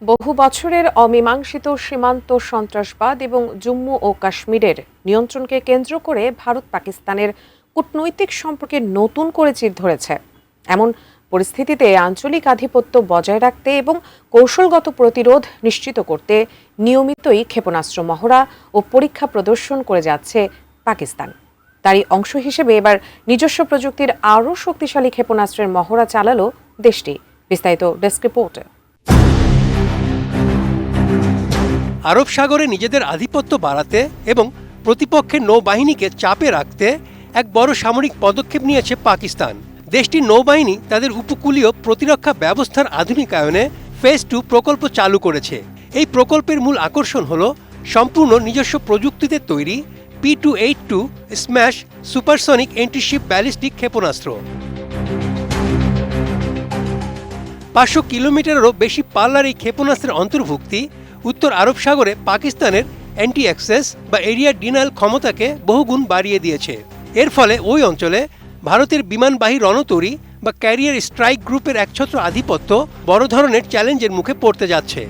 বহু বছরের অমীমাংসিত সীমান্ত সন্ত্রাসবাদ এবং জম্মু ও কাশ্মীরের নিয়ন্ত্রণকে কেন্দ্র করে ভারত পাকিস্তানের কূটনৈতিক সম্পর্কে নতুন করে চির ধরেছে। এমন পরিস্থিতিতে আঞ্চলিক আধিপত্য বজায় রাখতে এবং কৌশলগত প্রতিরোধ নিশ্চিত করতে নিয়মিতই ক্ষেপণাস্ত্র মহড়া ও পরীক্ষা প্রদর্শন করে যাচ্ছে পাকিস্তান। তারই অংশ হিসেবে এবার নিজস্ব প্রযুক্তির আরও শক্তিশালী ক্ষেপণাস্ত্রের মহড়া চালালো দেশটি। বিস্তারিত ডেস্ক রিপোর্টে। আরব সাগরে নিজেদের আধিপত্য বাড়াতে এবং প্রতিপক্ষের নৌবাহিনীকে চাপে রাখতে এক বড় সামরিক পদক্ষেপ নিয়েছে পাকিস্তান। দেশটির নৌবাহিনী তাদের উপকূলীয় প্রতিরক্ষা ব্যবস্থার আধুনিকায়নে ফেজ 2 প্রকল্প চালু করেছে। এই প্রকল্পের মূল আকর্ষণ হল সম্পূর্ণ নিজস্ব প্রযুক্তিতে তৈরি P282 smash supersonic anti-ship ballistic ক্ষেপণাস্ত্র। 500 কিলোমিটারেরও বেশি পাল্লার এই ক্ষেপণাস্ত্রের অন্তর্ভুক্তি উত্তর আরব সাগরে পাকিস্তানের অ্যান্টি অ্যাক্সেস বা এরিয়া ডিনায়াল ক্ষমতাকে বহুগুণ বাড়িয়ে দিয়েছে। এর ফলে ওই অঞ্চলে ভারতের বিমানবাহী রণতরী বা ক্যারিয়ার স্ট্রাইক গ্রুপের একছত্র আধিপত্য বড় ধরনের চ্যালেঞ্জের মুখে পড়তে যাচ্ছে।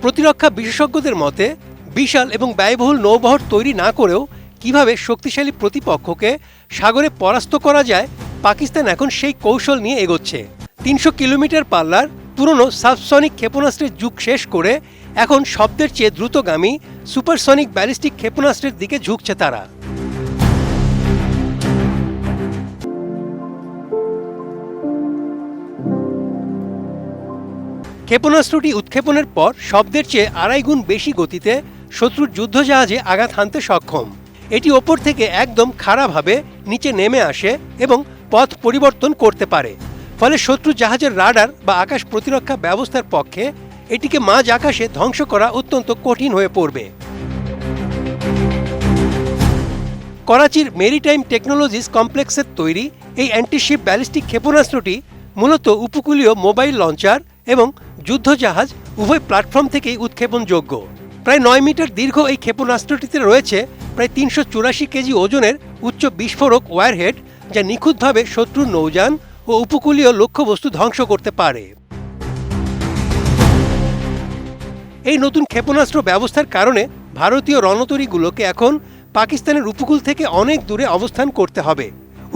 প্রতিরক্ষা বিশেষজ্ঞদের মতে বিশাল এবং ব্যয়বহুল নৌবহর তৈরি না করেও কিভাবে শক্তিশালী প্রতিপক্ষকে সাগরে পরাস্ত করা যায়, পাকিস্তান এখন সেই কৌশল নিয়ে এগোচ্ছে। 300 কিলোমিটার পাল্লার পুরনো সাবসনিক ক্ষেপণাস্ত্রের যুগ শেষ করে এখন শব্দের চেয়ে দ্রুতগামী সুপারসনিক ব্যালিস্টিক ক্ষেপণাস্ত্রের দিকে ঝুঁকছে তারা। ক্ষেপণাস্ত্রটি উৎক্ষেপণের পর শব্দের চেয়ে 2.5 গুণ বেশি গতিতে শত্রুর যুদ্ধজাহাজে আঘাত হানতে সক্ষম। এটি ওপর থেকে একদম খাড়াভাবে নিচে নেমে আসে এবং পথ পরিবর্তন করতে পারে। ফলে শত্রু জাহাজের রাডার বা আকাশ প্রতিরক্ষা ব্যবস্থার পক্ষে এটিকে মাঝ আকাশে ধ্বংস করা অত্যন্ত কঠিন হয়ে পড়বে। করাচির মেরিটাইম টেকনোলজিস কমপ্লেক্সের তৈরি এই অ্যান্টিশিপ ব্যালিস্টিক ক্ষেপণাস্ত্রটি মূলত উপকূলীয় মোবাইল লঞ্চার এবং যুদ্ধজাহাজ উভয় প্ল্যাটফর্ম থেকেই উৎক্ষেপণযোগ্য। প্রায় 9 মিটার দীর্ঘ এই ক্ষেপণাস্ত্রটিতে রয়েছে প্রায় 384 কেজি ওজনের উচ্চ বিস্ফোরক ওয়ারহেড, যা নিখুঁতভাবে শত্রুর নৌযান ও উপকূলীয় লক্ষ্যবস্তু ধ্বংস করতে পারে। এই নতুন ক্ষেপণাস্ত্র ব্যবস্থার কারণে ভারতীয় রণতরীগুলোকে এখন পাকিস্তানের উপকূল থেকে অনেক দূরে অবস্থান করতে হবে।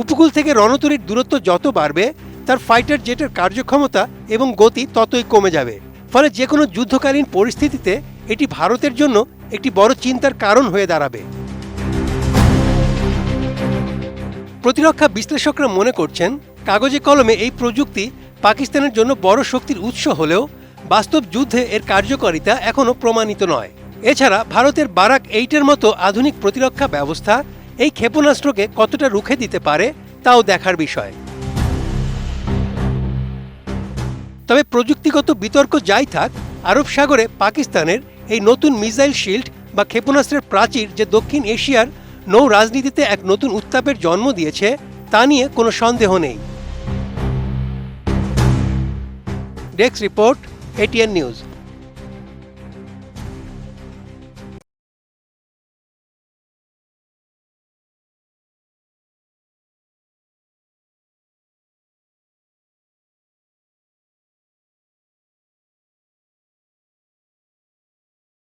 উপকূল থেকে রণতরীর দূরত্ব যত বাড়বে, তার ফাইটার জেটের কার্যক্ষমতা এবং গতি ততই কমে যাবে। ফলে যে কোনো যুদ্ধকালীন পরিস্থিতিতে এটি ভারতের জন্য একটি বড় চিন্তার কারণ হয়ে দাঁড়াবে। প্রতিরক্ষা বিশ্লেষকরা মনে করছেন, কাগজে কলমে এই প্রযুক্তি পাকিস্তানের জন্য বড় শক্তির উৎস হলেও বাস্তব যুদ্ধে এর কার্যকারিতা এখনও প্রমাণিত নয়। এছাড়া ভারতের বারাক 8-এর মতো আধুনিক প্রতিরক্ষা ব্যবস্থা এই ক্ষেপণাস্ত্রকে কতটা রুখে দিতে পারে তাও দেখার বিষয়। তবে প্রযুক্তিগত বিতর্ক যাই থাক, আরব সাগরে পাকিস্তানের এই নতুন মিসাইল শিল্ড বা ক্ষেপণাস্ত্রের প্রাচীর যে দক্ষিণ এশিয়ার নৌ রাজনীতিতে এক নতুন উত্তাপের জন্ম দিয়েছে তা নিয়ে কোনো সন্দেহ নেই। Desk report, ATN news.